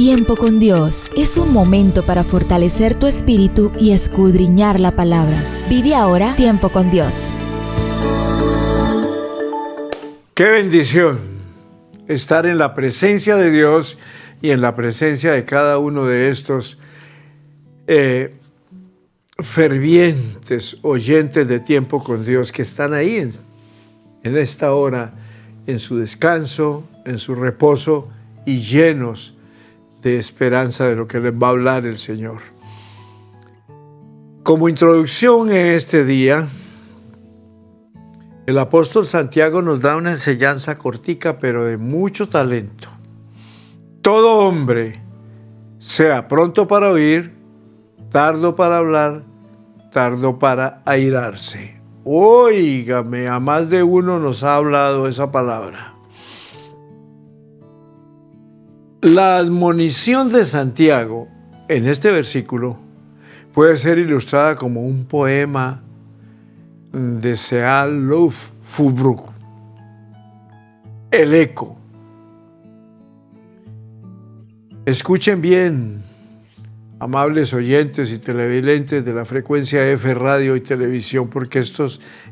Tiempo con Dios es un momento para fortalecer tu espíritu y escudriñar la palabra. Vive ahora Tiempo con Dios. ¡Qué bendición! Estar en la presencia de Dios y en la presencia de cada uno de estos fervientes oyentes de Tiempo con Dios que están ahí en esta hora, en su descanso, en su reposo y llenos de esperanza de lo que les va a hablar el Señor. Como introducción en este día, el apóstol Santiago nos da una enseñanza cortica, pero de mucho talento. Todo hombre sea pronto para oír, tardo para hablar, tardo para airarse. Óigame, a más de uno nos ha hablado esa palabra. La admonición de Santiago en este versículo puede ser ilustrada como un poema de Seal Fubruk, El eco. Escuchen bien, amables oyentes y televidentes de la frecuencia F Radio y Televisión, porque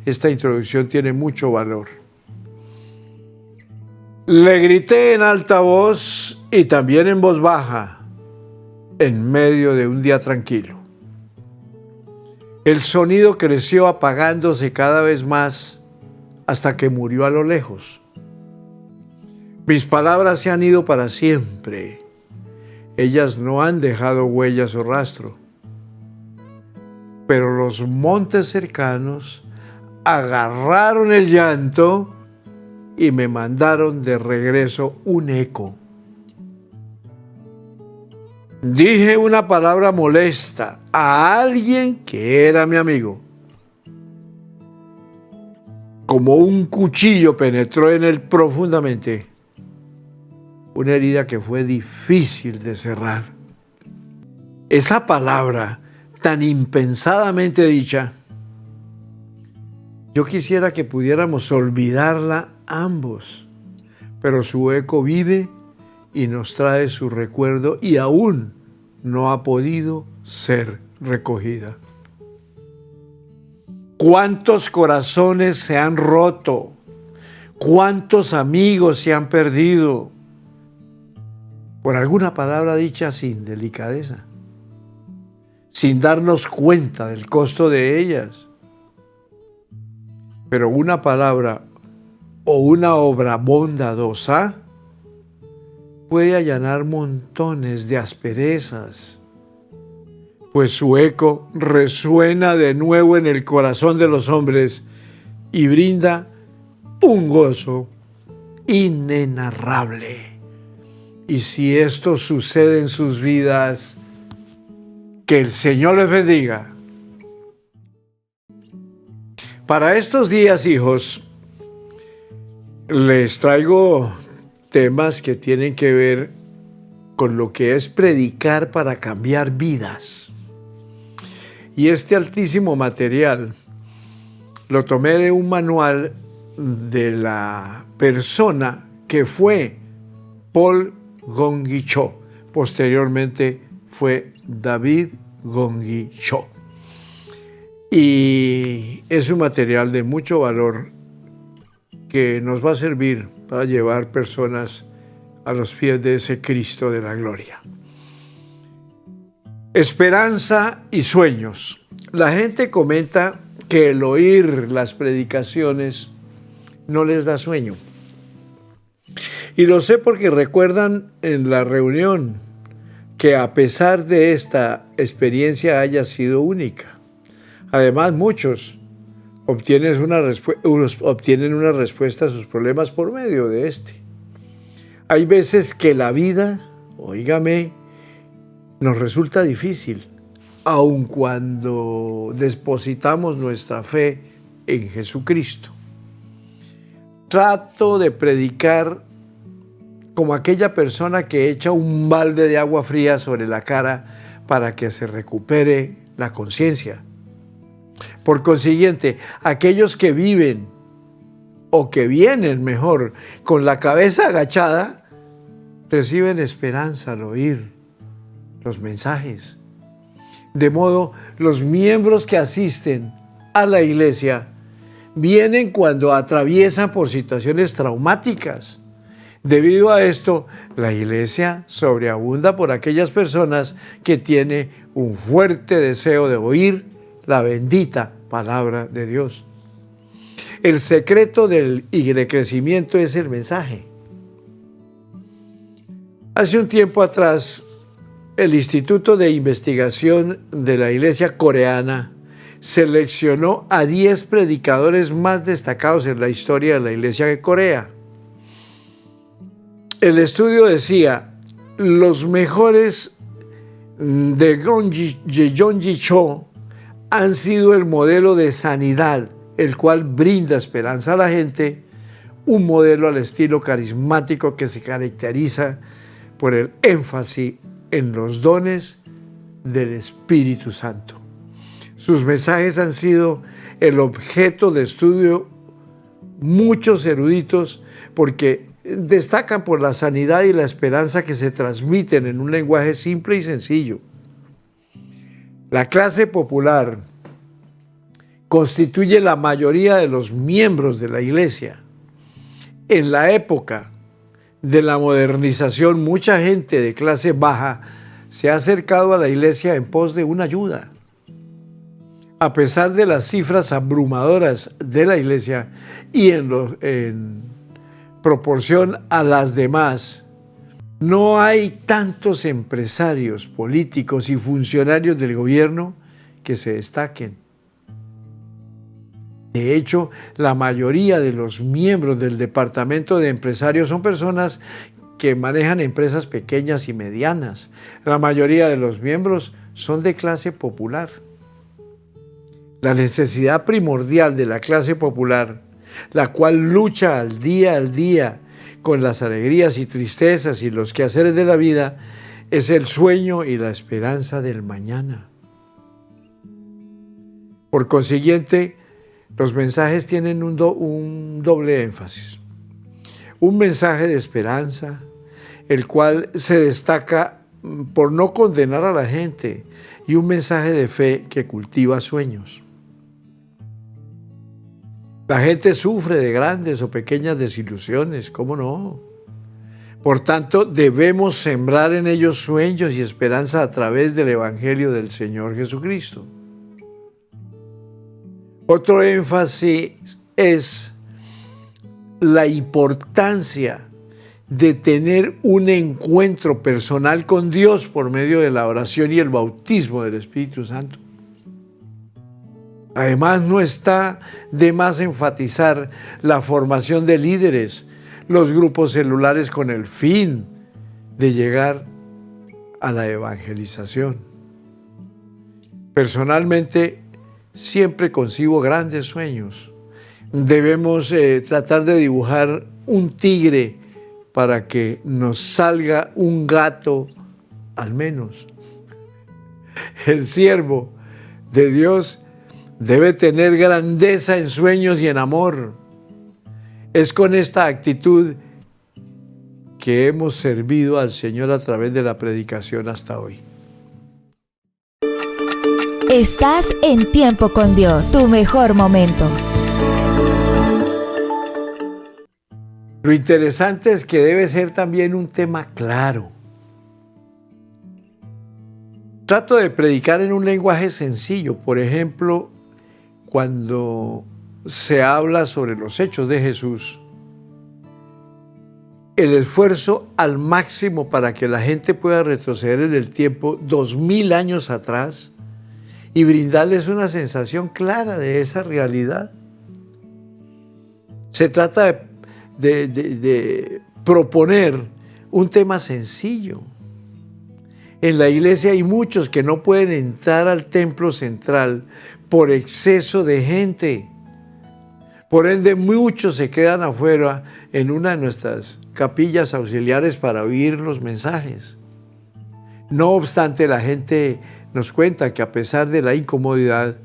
esta introducción tiene mucho valor. Le grité en alta voz y también en voz baja, en medio de un día tranquilo. El sonido creció apagándose cada vez más hasta que murió a lo lejos. Mis palabras se han ido para siempre. Ellas no han dejado huellas o rastro. Pero los montes cercanos agarraron el llanto y me mandaron de regreso un eco. Dije una palabra molesta a alguien que era mi amigo. Como un cuchillo penetró en él profundamente. Una herida que fue difícil de cerrar. Esa palabra tan impensadamente dicha, yo quisiera que pudiéramos olvidarla ambos, pero su eco vive y nos trae su recuerdo y aún no ha podido ser recogida. ¿Cuántos corazones se han roto? ¿Cuántos amigos se han perdido por alguna palabra dicha sin delicadeza, sin darnos cuenta del costo de ellas? Pero una palabra o una obra bondadosa puede allanar montones de asperezas, pues su eco resuena de nuevo en el corazón de los hombres y brinda un gozo inenarrable. Y si esto sucede en sus vidas, que el Señor les bendiga. Para estos días, hijos, les traigo temas que tienen que ver con lo que es predicar para cambiar vidas. Y este altísimo material lo tomé de un manual de la persona que fue Paul Gongyi Cho. Posteriormente fue David Gongyi Cho. Y es un material de mucho valor que nos va a servir para llevar personas a los pies de ese Cristo de la gloria. Esperanza y sueños. La gente comenta que el oír las predicaciones no les da sueño. Y lo sé porque recuerdan en la reunión que a pesar de esta experiencia haya sido única. Además, muchos obtienen una respuesta a sus problemas por medio de este. Hay veces que la vida, óigame, nos resulta difícil, aun cuando depositamos nuestra fe en Jesucristo. Trato de predicar como aquella persona que echa un balde de agua fría sobre la cara para que se recupere la conciencia. Por consiguiente, aquellos que viven o que vienen mejor con la cabeza agachada reciben esperanza al oír los mensajes. De modo, los miembros que asisten a la iglesia vienen cuando atraviesan por situaciones traumáticas. Debido a esto, la iglesia sobreabunda por aquellas personas que tienen un fuerte deseo de oír la bendita palabra de Dios. El secreto del crecimiento es el mensaje. Hace un tiempo atrás, el Instituto de Investigación de la Iglesia Coreana seleccionó a 10 predicadores más destacados en la historia de la Iglesia de Corea. El estudio decía, los mejores de Jeonji Cho han sido el modelo de sanidad, el cual brinda esperanza a la gente, un modelo al estilo carismático que se caracteriza por el énfasis en los dones del Espíritu Santo. Sus mensajes han sido el objeto de estudio muchos eruditos porque destacan por la sanidad y la esperanza que se transmiten en un lenguaje simple y sencillo. La clase popular constituye la mayoría de los miembros de la iglesia. En la época de la modernización, mucha gente de clase baja se ha acercado a la iglesia en pos de una ayuda. A pesar de las cifras abrumadoras de la iglesia y en proporción a las demás, no hay tantos empresarios, políticos y funcionarios del gobierno que se destaquen. De hecho, la mayoría de los miembros del departamento de empresarios son personas que manejan empresas pequeñas y medianas. La mayoría de los miembros son de clase popular. La necesidad primordial de la clase popular, la cual lucha al día con las alegrías y tristezas y los quehaceres de la vida, es el sueño y la esperanza del mañana. Por consiguiente, los mensajes tienen un doble énfasis. Un mensaje de esperanza, el cual se destaca por no condenar a la gente, y un mensaje de fe que cultiva sueños. La gente sufre de grandes o pequeñas desilusiones, ¿cómo no? Por tanto, debemos sembrar en ellos sueños y esperanza a través del Evangelio del Señor Jesucristo. Otro énfasis es la importancia de tener un encuentro personal con Dios por medio de la oración y el bautismo del Espíritu Santo. Además, no está de más enfatizar la formación de líderes, los grupos celulares con el fin de llegar a la evangelización. Personalmente, siempre concibo grandes sueños. Debemos tratar de dibujar un tigre para que nos salga un gato al menos. El siervo de Dios debe tener grandeza en sueños y en amor. Es con esta actitud que hemos servido al Señor a través de la predicación hasta hoy. Estás en Tiempo con Dios, tu mejor momento. Lo interesante es que debe ser también un tema claro. Trato de predicar en un lenguaje sencillo. Por ejemplo, cuando se habla sobre los hechos de Jesús, el esfuerzo al máximo para que la gente pueda retroceder en el tiempo 2000 años atrás y brindarles una sensación clara de esa realidad. Se trata de proponer un tema sencillo. En la iglesia hay muchos que no pueden entrar al templo central por exceso de gente. Por ende, muchos se quedan afuera en una de nuestras capillas auxiliares para oír los mensajes. No obstante, la gente nos cuenta que a pesar de la incomodidad,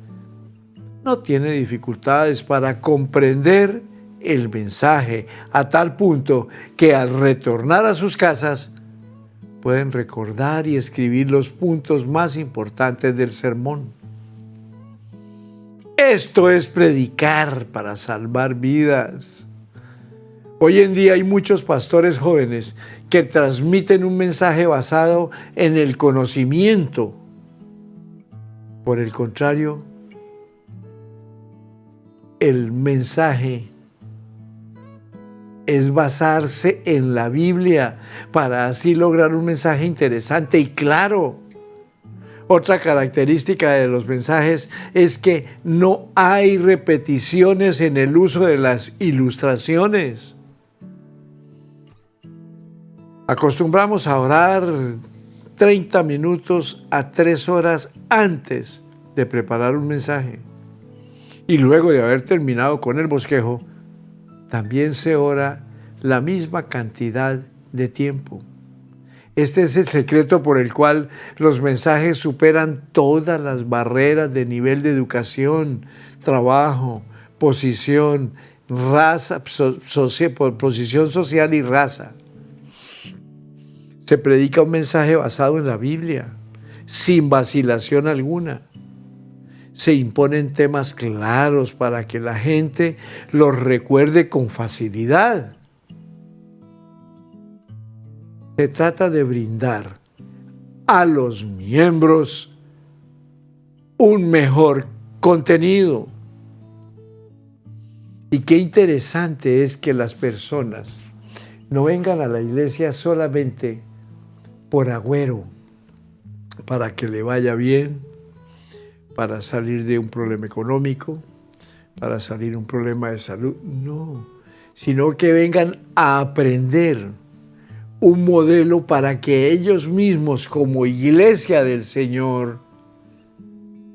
no tiene dificultades para comprender el mensaje a tal punto que al retornar a sus casas pueden recordar y escribir los puntos más importantes del sermón. Esto es predicar para salvar vidas. Hoy en día hay muchos pastores jóvenes que transmiten un mensaje basado en el conocimiento. Por el contrario, el mensaje es basarse en la Biblia para así lograr un mensaje interesante y claro. Otra característica de los mensajes es que no hay repeticiones en el uso de las ilustraciones. Acostumbramos a orar 30 minutos a 3 horas antes de preparar un mensaje. Y luego de haber terminado con el bosquejo, también se ora la misma cantidad de tiempo. Este es el secreto por el cual los mensajes superan todas las barreras de nivel de educación, trabajo, posición, raza, posición social y raza. Se predica un mensaje basado en la Biblia, sin vacilación alguna. Se imponen temas claros para que la gente los recuerde con facilidad. Se trata de brindar a los miembros un mejor contenido. Y qué interesante es que las personas no vengan a la iglesia solamente por agüero, para que le vaya bien, para salir de un problema económico, para salir de un problema de salud. No, sino que vengan a aprender un modelo para que ellos mismos, como iglesia del Señor,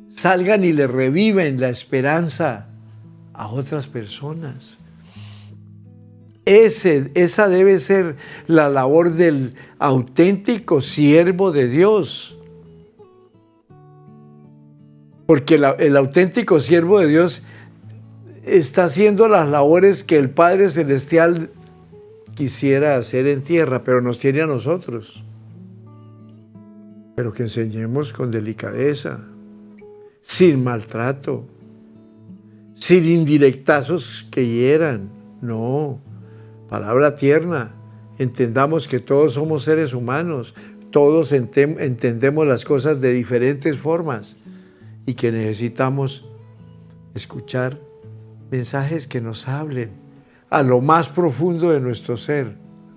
salgan y le reviven la esperanza a otras personas. Esa debe ser la labor del auténtico siervo de Dios. Porque el auténtico siervo de Dios está haciendo las labores que el Padre Celestial quisiera hacer en tierra, pero nos tiene a nosotros. Pero que enseñemos con delicadeza, sin maltrato, sin indirectazos que hieran. No, palabra tierna. Entendamos que todos somos seres humanos, todos entendemos las cosas de diferentes formas y que necesitamos escuchar mensajes que nos hablen a lo más profundo de nuestro ser,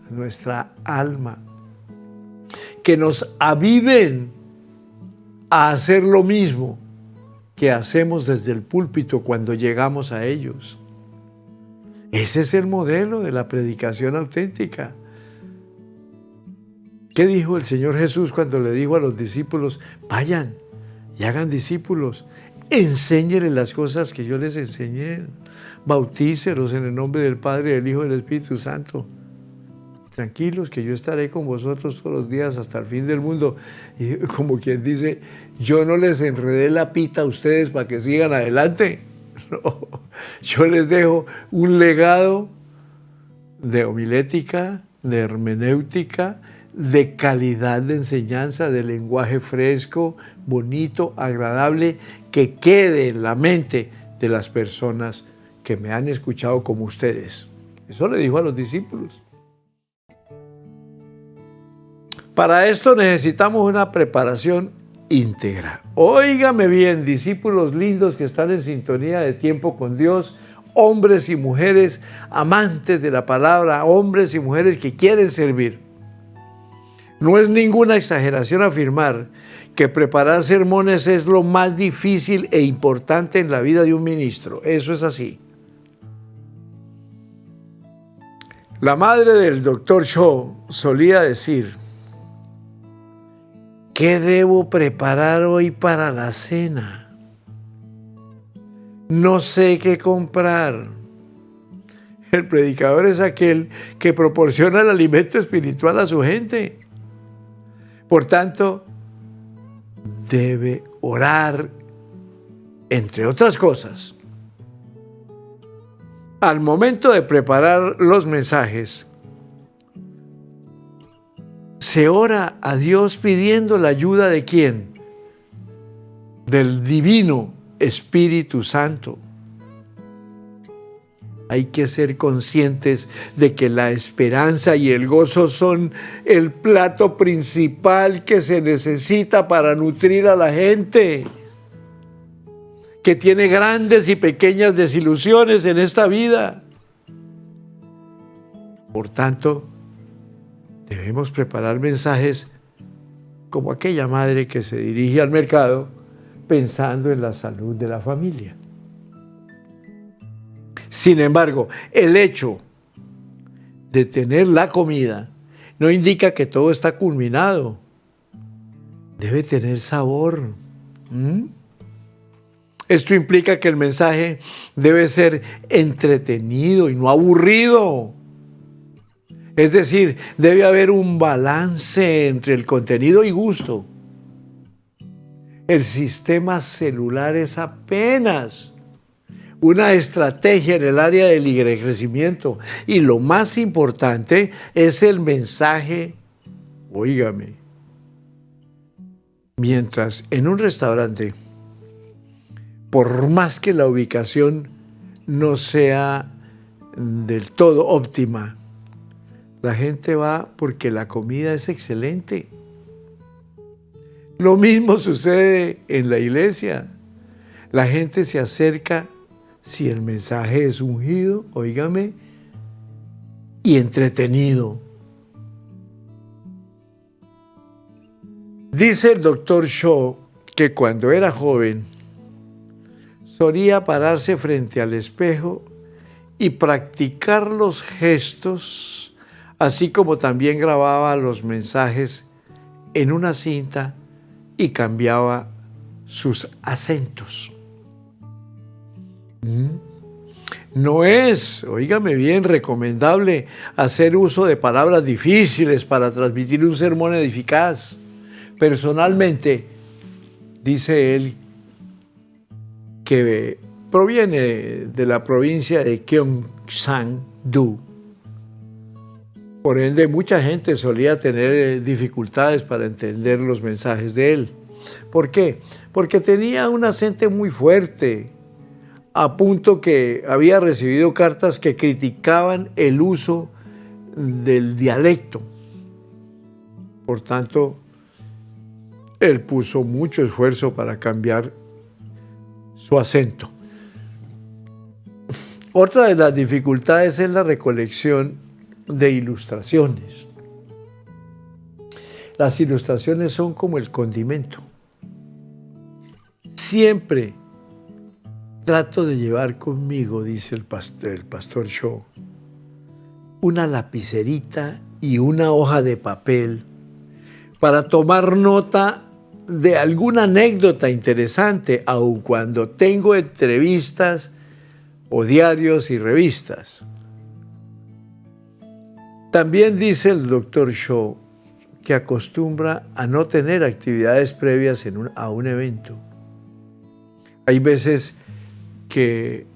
de nuestra alma, que nos aviven a hacer lo mismo que hacemos desde el púlpito cuando llegamos a ellos. Ese es el modelo de la predicación auténtica. ¿Qué dijo el Señor Jesús cuando le dijo a los discípulos? Vayan y hagan discípulos, enséñenles las cosas que yo les enseñé, bautícelos en el nombre del Padre, del Hijo y del Espíritu Santo. Tranquilos, que yo estaré con vosotros todos los días hasta el fin del mundo. Y como quien dice, yo no les enredé la pita a ustedes para que sigan adelante. No, yo les dejo un legado de homilética, de hermenéutica, de calidad de enseñanza, de lenguaje fresco, bonito, agradable, que quede en la mente de las personas que me han escuchado como ustedes. Eso le dijo a los discípulos. Para esto necesitamos una preparación íntegra. Óigame bien, discípulos lindos que están en sintonía de tiempo con Dios, hombres y mujeres amantes de la palabra, hombres y mujeres que quieren servir. No es ninguna exageración afirmar que preparar sermones es lo más difícil e importante en la vida de un ministro. Eso es así. La madre del Dr. Shaw solía decir: ¿qué debo preparar hoy para la cena? No sé qué comprar. El predicador es aquel que proporciona el alimento espiritual a su gente. Por tanto, debe orar, entre otras cosas, al momento de preparar los mensajes, se ora a Dios pidiendo la ayuda ¿de quién? Del Divino Espíritu Santo. Hay que ser conscientes de que la esperanza y el gozo son el plato principal que se necesita para nutrir a la gente, que tiene grandes y pequeñas desilusiones en esta vida. Por tanto, debemos preparar mensajes como aquella madre que se dirige al mercado pensando en la salud de la familia. Sin embargo, el hecho de tener la comida no indica que todo está culminado. Debe tener sabor. Esto implica que el mensaje debe ser entretenido y no aburrido. Es decir, debe haber un balance entre el contenido y gusto. El sistema celular es apenas una estrategia en el área del crecimiento. Y lo más importante es el mensaje, óigame, mientras en un restaurante, por más que la ubicación no sea del todo óptima, la gente va porque la comida es excelente. Lo mismo sucede en la iglesia. La gente se acerca si el mensaje es ungido, óigame, y entretenido. Dice el doctor Shaw que cuando era joven solía pararse frente al espejo y practicar los gestos, así como también grababa los mensajes en una cinta y cambiaba sus acentos. No es, óigame bien, recomendable hacer uso de palabras difíciles para transmitir un sermón eficaz. Personalmente, dice él, que proviene de la provincia de Gyeongsang-do. Por ende, mucha gente solía tener dificultades para entender los mensajes de él. ¿Por qué? Porque tenía un acento muy fuerte, a punto que había recibido cartas que criticaban el uso del dialecto. Por tanto, él puso mucho esfuerzo para cambiar su acento. Otra de las dificultades es la recolección de ilustraciones. Las ilustraciones son como el condimento. Siempre trato de llevar conmigo, dice el pastor Shaw, una lapicerita y una hoja de papel para tomar nota de alguna anécdota interesante, aun cuando tengo entrevistas o diarios y revistas. También dice el doctor Shaw que acostumbra a no tener actividades previas a un evento. Hay veces que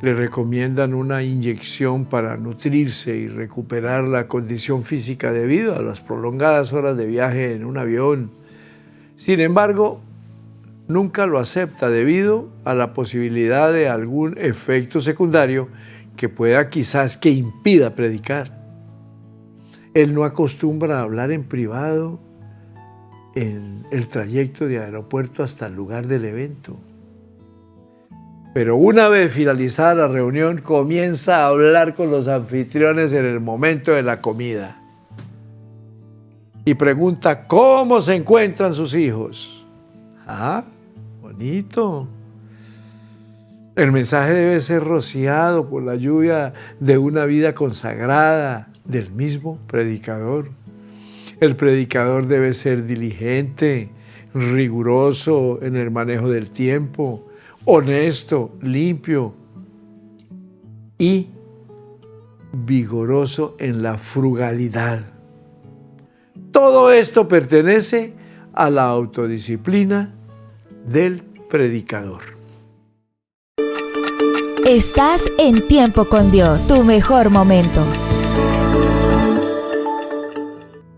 le recomiendan una inyección para nutrirse y recuperar la condición física debido a las prolongadas horas de viaje en un avión. Sin embargo, nunca lo acepta debido a la posibilidad de algún efecto secundario que pueda quizás que impida predicar. Él no acostumbra a hablar en privado en el trayecto de aeropuerto hasta el lugar del evento. Pero una vez finalizada la reunión, comienza a hablar con los anfitriones en el momento de la comida. Y pregunta cómo se encuentran sus hijos. Ah, bonito. El mensaje debe ser rociado por la lluvia de una vida consagrada del mismo predicador. El predicador debe ser diligente, riguroso en el manejo del tiempo, honesto, limpio y vigoroso en la frugalidad. Todo esto pertenece a la autodisciplina del predicador. Estás en Tiempo con Dios, tu mejor momento.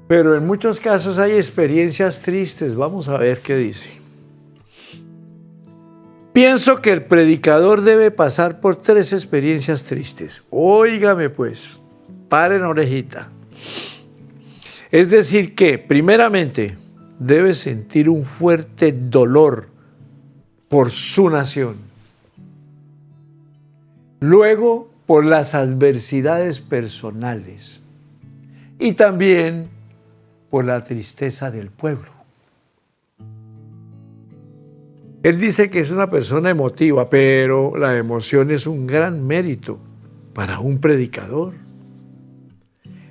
Pero en muchos casos hay experiencias tristes. Vamos a ver qué dice. Pienso que el predicador debe pasar por 3 experiencias tristes. Óigame pues, paren orejita. Es decir que, primeramente, debe sentir un fuerte dolor por su nación. Luego, por las adversidades personales. Y también por la tristeza del pueblo. Él dice que es una persona emotiva, pero la emoción es un gran mérito para un predicador.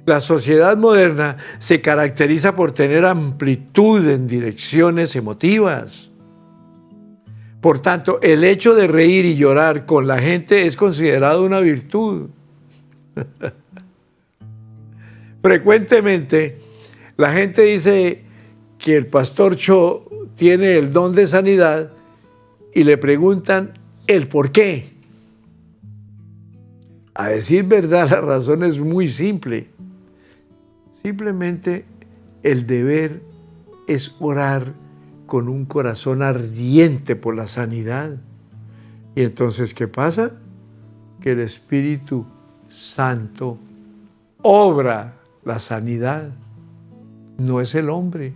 La sociedad moderna se caracteriza por tener amplitud en direcciones emotivas. Por tanto, el hecho de reír y llorar con la gente es considerado una virtud. Frecuentemente, la gente dice que el pastor Cho tiene el don de sanidad y le preguntan el por qué. A decir verdad, la razón es muy simple. Simplemente el deber es orar con un corazón ardiente por la sanidad. Y entonces, ¿qué pasa? Que el Espíritu Santo obra la sanidad. No es el hombre,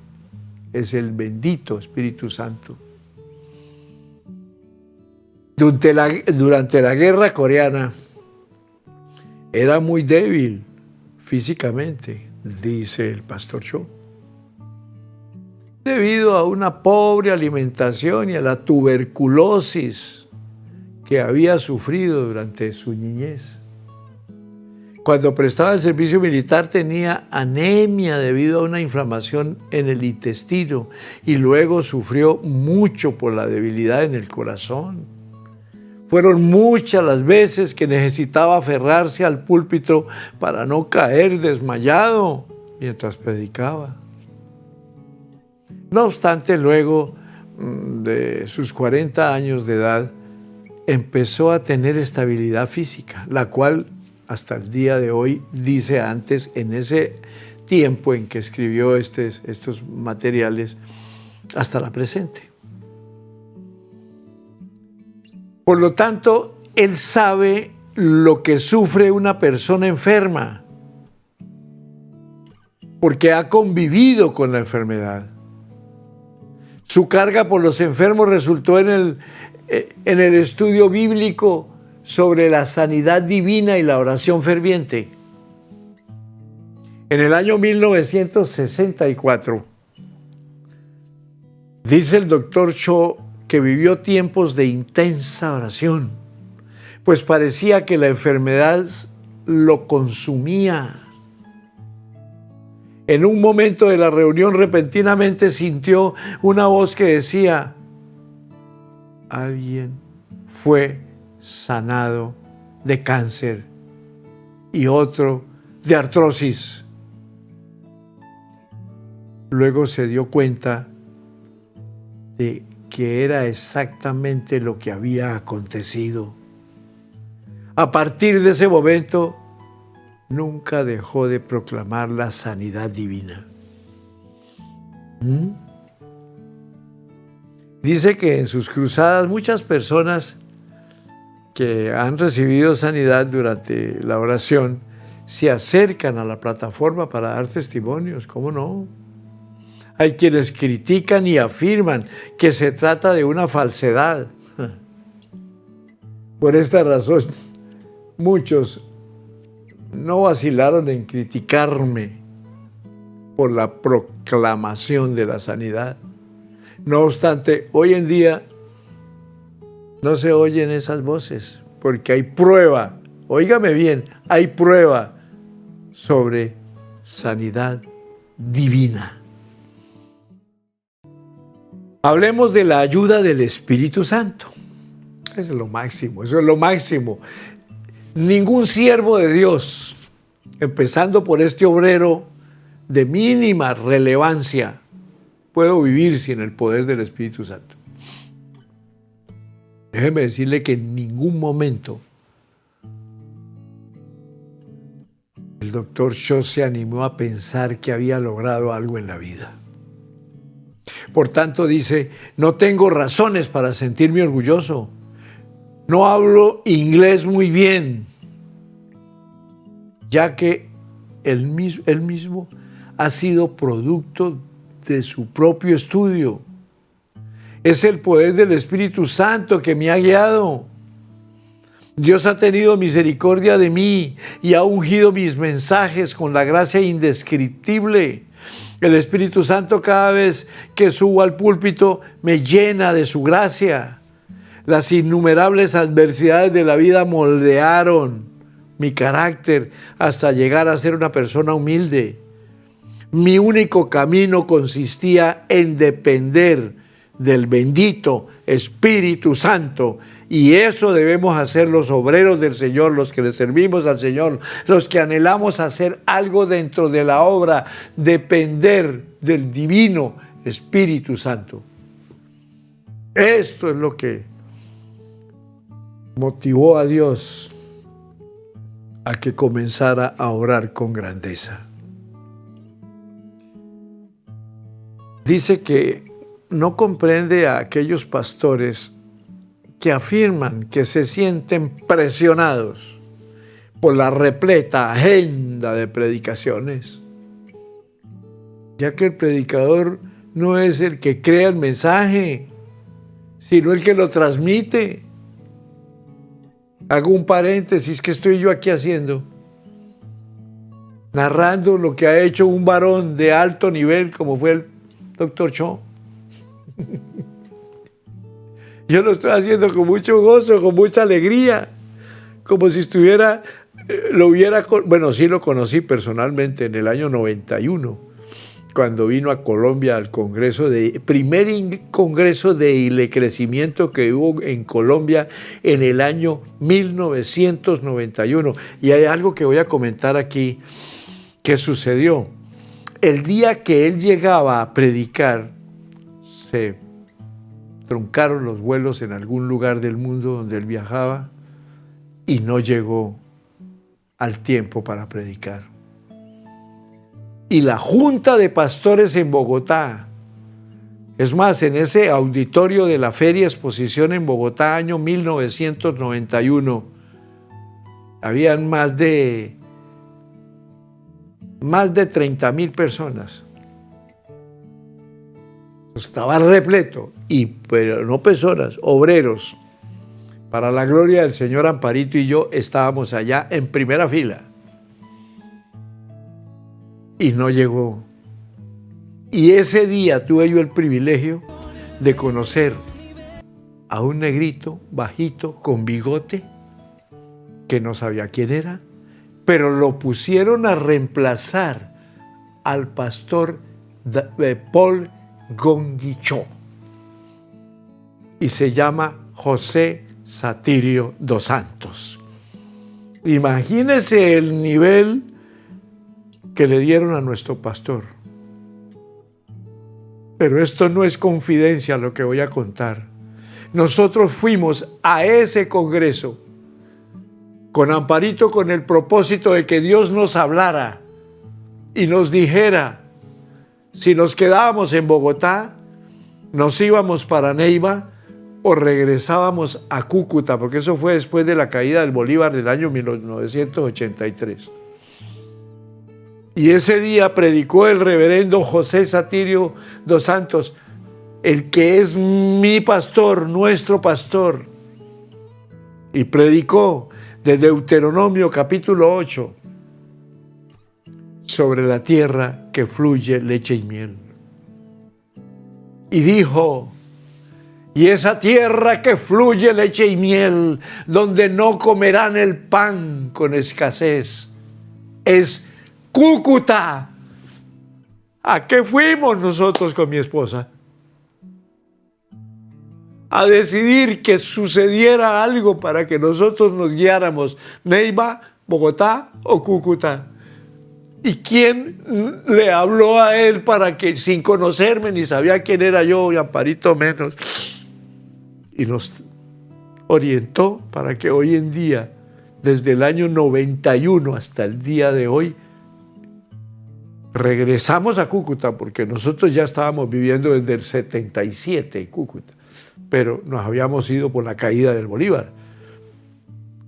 es el bendito Espíritu Santo. Durante la guerra coreana, era muy débil físicamente, dice el pastor Cho, debido a una pobre alimentación y a la tuberculosis que había sufrido durante su niñez. Cuando prestaba el servicio militar tenía anemia debido a una inflamación en el intestino y luego sufrió mucho por la debilidad en el corazón. Fueron muchas las veces que necesitaba aferrarse al púlpito para no caer desmayado mientras predicaba. No obstante, luego de sus 40 años de edad, empezó a tener estabilidad física, la cual hasta el día de hoy, dice antes, en ese tiempo en que escribió estos materiales, hasta la presente. Por lo tanto, él sabe lo que sufre una persona enferma, porque ha convivido con la enfermedad. Su carga por los enfermos resultó en el estudio bíblico sobre la sanidad divina y la oración ferviente. En el año 1964, dice el doctor Cho que vivió tiempos de intensa oración, pues parecía que la enfermedad lo consumía. En un momento de la reunión repentinamente sintió una voz que decía: alguien fue sanado de cáncer y otro de artrosis. Luego se dio cuenta de que era exactamente lo que había acontecido. A partir de ese momento, nunca dejó de proclamar la sanidad divina. Dice que en sus cruzadas muchas personas que han recibido sanidad durante la oración se acercan a la plataforma para dar testimonios. ¿Cómo no? Hay quienes critican y afirman que se trata de una falsedad. Por esta razón, muchos no vacilaron en criticarme por la proclamación de la sanidad. No obstante, hoy en día no se oyen esas voces, porque hay prueba, óigame bien, hay prueba sobre sanidad divina. Hablemos de la ayuda del Espíritu Santo. Es lo máximo, eso es lo máximo. Ningún siervo de Dios, empezando por este obrero de mínima relevancia, puede vivir sin el poder del Espíritu Santo. Déjeme decirle que en ningún momento el doctor Cho se animó a pensar que había logrado algo en la vida. Por tanto, dice, no tengo razones para sentirme orgulloso. No hablo inglés muy bien, ya que él mismo ha sido producto de su propio estudio. Es el poder del Espíritu Santo que me ha guiado. Dios ha tenido misericordia de mí y ha ungido mis mensajes con la gracia indescriptible. El Espíritu Santo, cada vez que subo al púlpito, me llena de su gracia. Las innumerables adversidades de la vida moldearon mi carácter hasta llegar a ser una persona humilde. Mi único camino consistía en depender del bendito Espíritu Santo, y eso debemos hacer los obreros del Señor, los que le servimos al Señor, los que anhelamos hacer algo dentro de la obra, depender del divino Espíritu Santo. Esto es lo que motivó a Dios a que comenzara a orar con grandeza. Dice que no comprende a aquellos pastores que afirman que se sienten presionados por la repleta agenda de predicaciones, ya que el predicador no es el que crea el mensaje, sino el que lo transmite. Hago un paréntesis que estoy yo aquí haciendo, narrando lo que ha hecho un varón de alto nivel como fue el doctor Cho. Yo lo estoy haciendo con mucho gozo, con mucha alegría, como si estuviera, bueno, sí lo conocí personalmente en el año 91, cuando vino a Colombia al primer congreso de crecimiento que hubo en Colombia en el año 1991. Y hay algo que voy a comentar aquí que sucedió. El día que él llegaba a predicar, se truncaron los vuelos en algún lugar del mundo donde él viajaba y no llegó al tiempo para predicar. Y la Junta de Pastores en Bogotá, es más, en ese auditorio de la Feria Exposición en Bogotá, año 1991, habían más de 30,000 personas. Estaba repleto, pero no personas, obreros. Para la gloria del Señor, Amparito y yo estábamos allá en primera fila. Y no llegó. Y ese día tuve yo el privilegio de conocer a un negrito, bajito, con bigote, que no sabía quién era, pero lo pusieron a reemplazar al pastor Paul Gongui Cho, y se llama José Satirio dos Santos. Imagínense el nivel que le dieron a nuestro pastor. Pero esto no es confidencia lo que voy a contar. Nosotros fuimos a ese congreso con Amparito con el propósito de que Dios nos hablara y nos dijera si nos quedábamos en Bogotá, nos íbamos para Neiva o regresábamos a Cúcuta, porque eso fue después de la caída del Bolívar del año 1983. Y ese día predicó el reverendo José Satirio dos Santos, el que es mi pastor, nuestro pastor, y predicó de Deuteronomio capítulo 8 sobre la tierra que fluye leche y miel. Y dijo: y esa tierra que fluye leche y miel, donde no comerán el pan con escasez, es Cúcuta. ¿A qué fuimos nosotros con mi esposa? A decidir que sucediera algo para que nosotros nos guiáramos, Neiva, Bogotá o Cúcuta. ¿Y quién le habló a él para que, sin conocerme, ni sabía quién era yo, y Amparito menos, y nos orientó para que hoy en día desde el año 91 hasta el día de hoy, regresamos a Cúcuta, porque nosotros ya estábamos viviendo desde el 77 en Cúcuta, pero nos habíamos ido por la caída del Bolívar.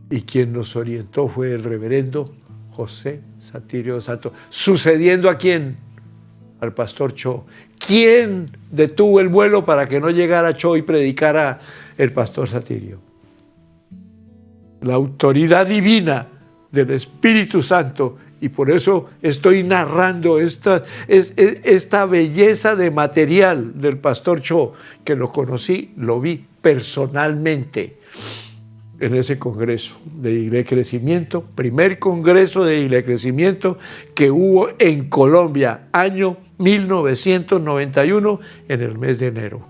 Y quien nos orientó fue el reverendo José Satirio Santos. ¿Sucediendo a quién? Al pastor Cho. ¿Quién detuvo el vuelo para que no llegara Cho y predicara el pastor Satirio? La autoridad divina del Espíritu Santo. Y por eso estoy narrando esta belleza de material del pastor Cho, que lo conocí, lo vi personalmente en ese congreso de Iglesia de Crecimiento, primer congreso de Iglesia de Crecimiento que hubo en Colombia, año 1991, en el mes de enero.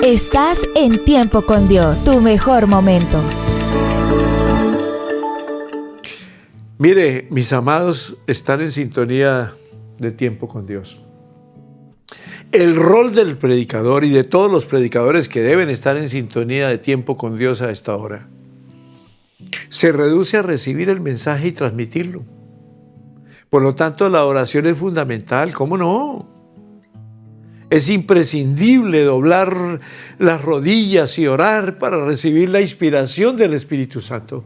Estás en Tiempo con Dios, tu mejor momento. Mire, mis amados, están en sintonía de Tiempo con Dios. El rol del predicador y de todos los predicadores que deben estar en sintonía de Tiempo con Dios a esta hora se reduce a recibir el mensaje y transmitirlo. Por lo tanto, la oración es fundamental, ¿cómo no? Es imprescindible doblar las rodillas y orar para recibir la inspiración del Espíritu Santo.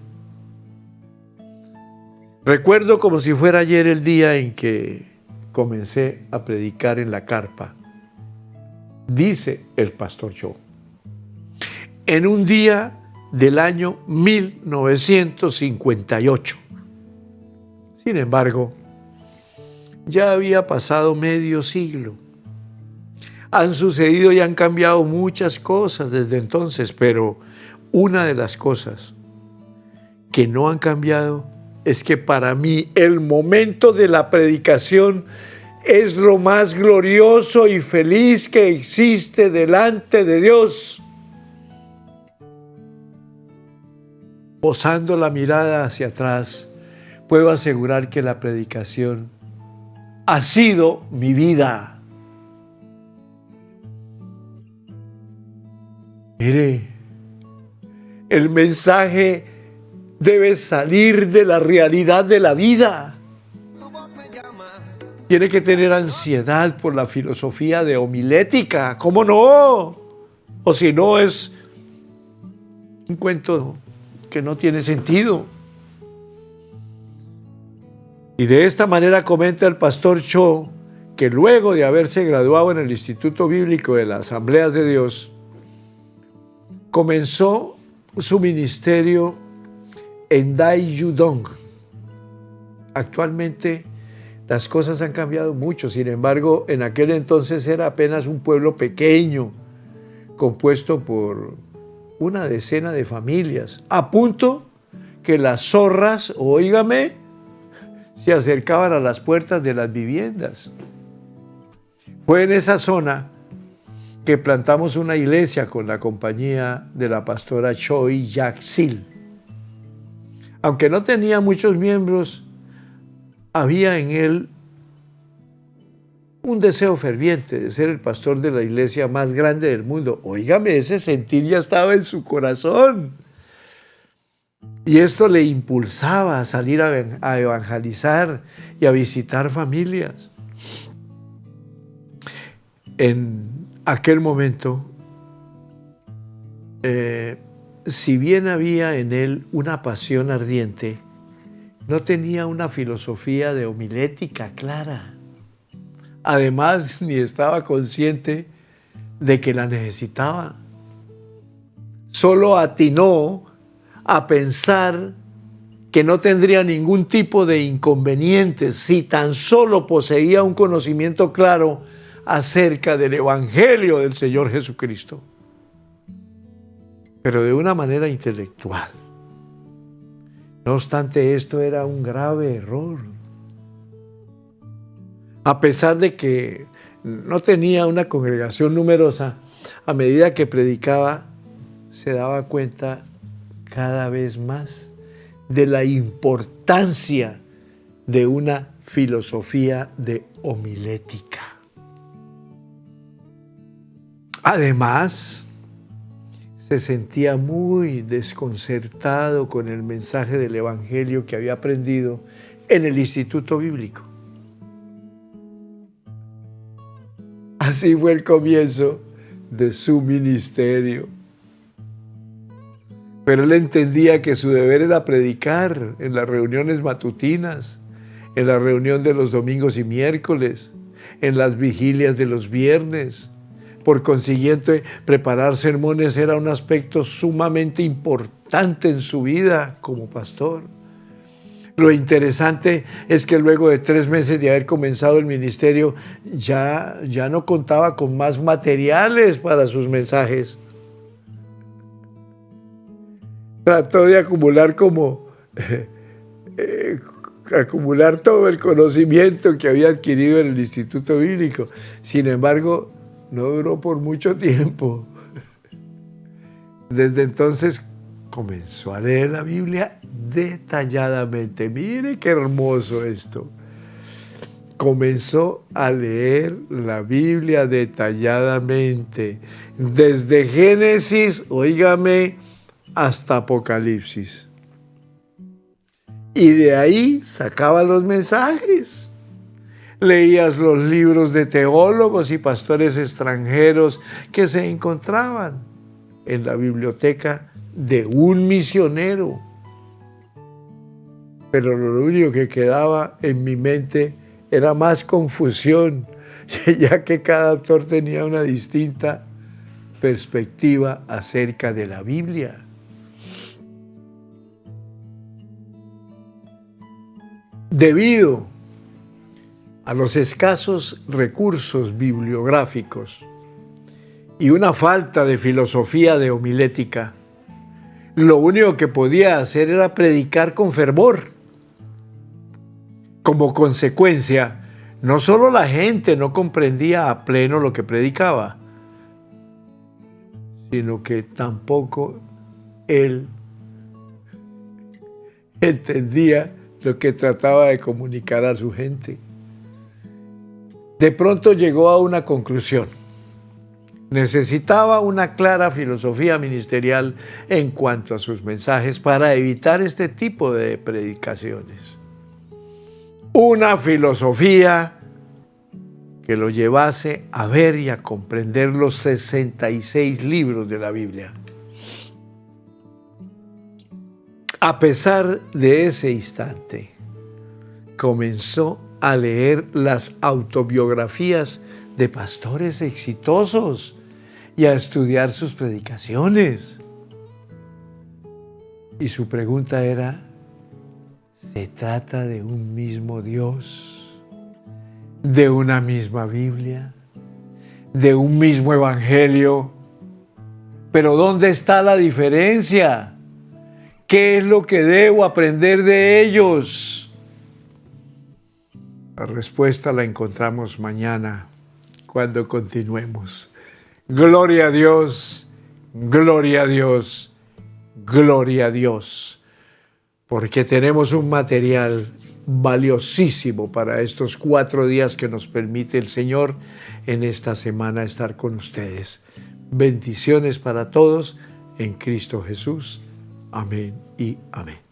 Recuerdo como si fuera ayer el día en que comencé a predicar en la carpa. Dice el pastor Cho, en un día del año 1958. Sin embargo, ya había pasado medio siglo. Han sucedido y han cambiado muchas cosas desde entonces, pero una de las cosas que no han cambiado es que para mí el momento de la predicación es lo más glorioso y feliz que existe delante de Dios. Posando la mirada hacia atrás, puedo asegurar que la predicación ha sido mi vida. Mire, el mensaje debe salir de la realidad de la vida. Tiene que tener ansiedad por la filosofía de homilética. ¿Cómo no? O si no, es un cuento que no tiene sentido. Y de esta manera comenta el pastor Cho que luego de haberse graduado en el Instituto Bíblico de las Asambleas de Dios, comenzó su ministerio en Daejeon. Actualmente las cosas han cambiado mucho, sin embargo, en aquel entonces era apenas un pueblo pequeño, compuesto por una decena de familias, a punto que las zorras, óigame, se acercaban a las puertas de las viviendas. Fue en esa zona que plantamos una iglesia con la compañía de la pastora Choi Yak-sil. Aunque no tenía muchos miembros, había en él un deseo ferviente de ser el pastor de la iglesia más grande del mundo. Óigame, ese sentir ya estaba en su corazón. Y esto le impulsaba a salir a evangelizar y a visitar familias. En aquel momento, si bien había en él una pasión ardiente, no tenía una filosofía de homilética clara. Además, ni estaba consciente de que la necesitaba. Solo atinó a pensar que no tendría ningún tipo de inconvenientes si tan solo poseía un conocimiento claro acerca del Evangelio del Señor Jesucristo, pero de una manera intelectual. No obstante, esto era un grave error. A pesar de que no tenía una congregación numerosa, a medida que predicaba, se daba cuenta cada vez más de la importancia de una filosofía de homilética. Además, se sentía muy desconcertado con el mensaje del Evangelio que había aprendido en el Instituto Bíblico. Así fue el comienzo de su ministerio. Pero él entendía que su deber era predicar en las reuniones matutinas, en la reunión de los domingos y miércoles, en las vigilias de los viernes. Por consiguiente, preparar sermones era un aspecto sumamente importante en su vida como pastor. Lo interesante es que luego de 3 meses de haber comenzado el ministerio, ya no contaba con más materiales para sus mensajes. Trató de acumular acumular todo el conocimiento que había adquirido en el Instituto Bíblico. Sin embargo, no duró por mucho tiempo. Desde entonces comenzó a leer la Biblia detalladamente. Mire qué hermoso esto. Comenzó a leer la Biblia detalladamente, desde Génesis, óigame, hasta Apocalipsis. Y de ahí sacaba los mensajes. Leías los libros de teólogos y pastores extranjeros que se encontraban en la biblioteca de un misionero. Pero lo único que quedaba en mi mente era más confusión, ya que cada autor tenía una distinta perspectiva acerca de la Biblia. Debido a los escasos recursos bibliográficos y una falta de filosofía de homilética, lo único que podía hacer era predicar con fervor. Como consecuencia, no solo la gente no comprendía a pleno lo que predicaba, sino que tampoco él entendía lo que trataba de comunicar a su gente. De pronto llegó a una conclusión. Necesitaba una clara filosofía ministerial en cuanto a sus mensajes para evitar este tipo de predicaciones. Una filosofía que lo llevase a ver y a comprender los 66 libros de la Biblia. A pesar de ese instante, comenzó a leer las autobiografías de pastores exitosos y a estudiar sus predicaciones. Y su pregunta era, ¿se trata de un mismo Dios, de una misma Biblia, de un mismo Evangelio? Pero ¿dónde está la diferencia? ¿Qué es lo que debo aprender de ellos? La respuesta la encontramos mañana cuando continuemos. Gloria a Dios, gloria a Dios, gloria a Dios, porque tenemos un material valiosísimo para estos 4 días que nos permite el Señor en esta semana estar con ustedes. Bendiciones para todos en Cristo Jesús. Amén y amén.